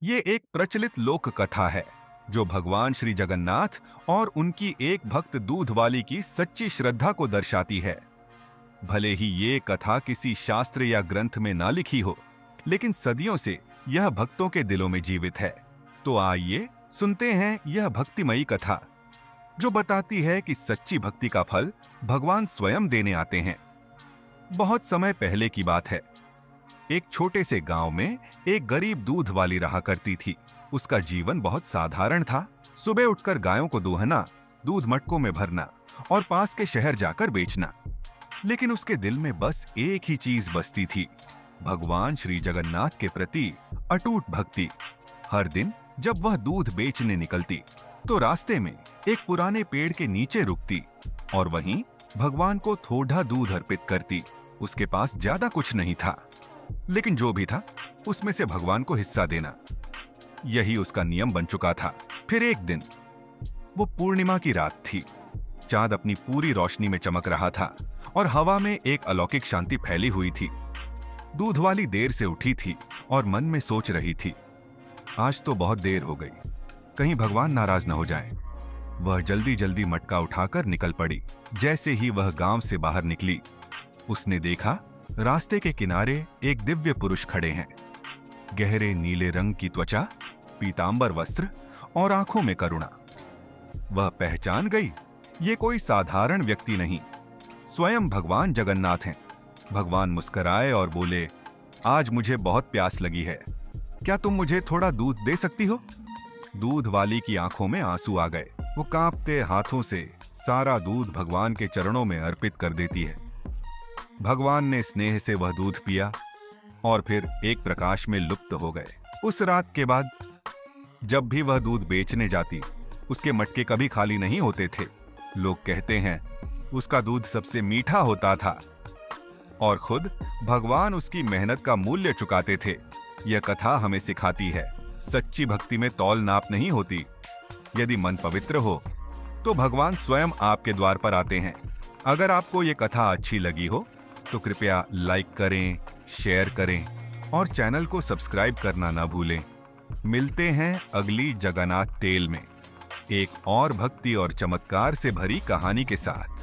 ये एक प्रचलित लोक कथा है जो भगवान श्री जगन्नाथ और उनकी एक भक्त दूधवाली की सच्ची श्रद्धा को दर्शाती है। भले ही ये कथा किसी शास्त्र या ग्रंथ में ना लिखी हो, लेकिन सदियों से यह भक्तों के दिलों में जीवित है। तो आइए सुनते हैं यह भक्तिमयी कथा, जो बताती है कि सच्ची भक्ति का फल भगवान स्वयं देने आते हैं। बहुत समय पहले की बात है। एक छोटे से गांव में एक गरीब दूध वाली रहा करती थी। उसका जीवन बहुत साधारण था। सुबह उठकर गायों को दूहना, दूध मटकों में भरना और पास के शहर जाकर बेचना। लेकिन उसके दिल में बस एक ही चीज बसती थी, भगवान श्री जगन्नाथ के प्रति अटूट भक्ति। हर दिन जब वह दूध बेचने निकलती तो रास्ते में एक पुराने पेड़ के नीचे रुकती और वहीं भगवान को थोड़ा दूध अर्पित करती। उसके पास ज्यादा कुछ नहीं था, लेकिन जो भी था उसमें से भगवान को हिस्सा देना, यही उसका नियम बन चुका था। फिर एक दिन, वो पूर्णिमा की रात थी। चांद अपनी पूरी रोशनी में चमक रहा था और हवा में एक अलौकिक शांति फैली हुई थी। दूध वाली देर से उठी थी और मन में सोच रही थी, आज तो बहुत देर हो गई, कहीं भगवान नाराज न हो जाएं। वह जल्दी जल्दी मटका उठाकर निकल पड़ी। जैसे ही वह गांव से बाहर निकली, उसने देखा रास्ते के किनारे एक दिव्य पुरुष खड़े हैं। गहरे नीले रंग की त्वचा, पीतांबर वस्त्र और आंखों में करुणा। वह पहचान गई, ये कोई साधारण व्यक्ति नहीं, स्वयं भगवान जगन्नाथ हैं। भगवान मुस्कुराए और बोले, आज मुझे बहुत प्यास लगी है, क्या तुम मुझे थोड़ा दूध दे सकती हो? दूध वाली की आंखों में आंसू आ गए। वो कांपते हाथों से सारा दूध भगवान के चरणों में अर्पित कर देती है। भगवान ने स्नेह से वह दूध पिया और फिर एक प्रकाश में लुप्त हो गए। उस रात के बाद जब भी वह दूध बेचने जाती, उसके मटके कभी खाली नहीं होते थे। लोग कहते हैं उसका दूध सबसे मीठा होता था और खुद भगवान उसकी मेहनत का मूल्य चुकाते थे। यह कथा हमें सिखाती है, सच्ची भक्ति में तौल नाप नहीं होती। यदि मन पवित्र हो तो भगवान स्वयं आपके द्वार पर आते हैं। अगर आपको ये कथा अच्छी लगी हो तो कृपया लाइक करें, शेयर करें और चैनल को सब्सक्राइब करना ना भूलें। मिलते हैं अगली जगन्नाथ टेल में एक और भक्ति और चमत्कार से भरी कहानी के साथ।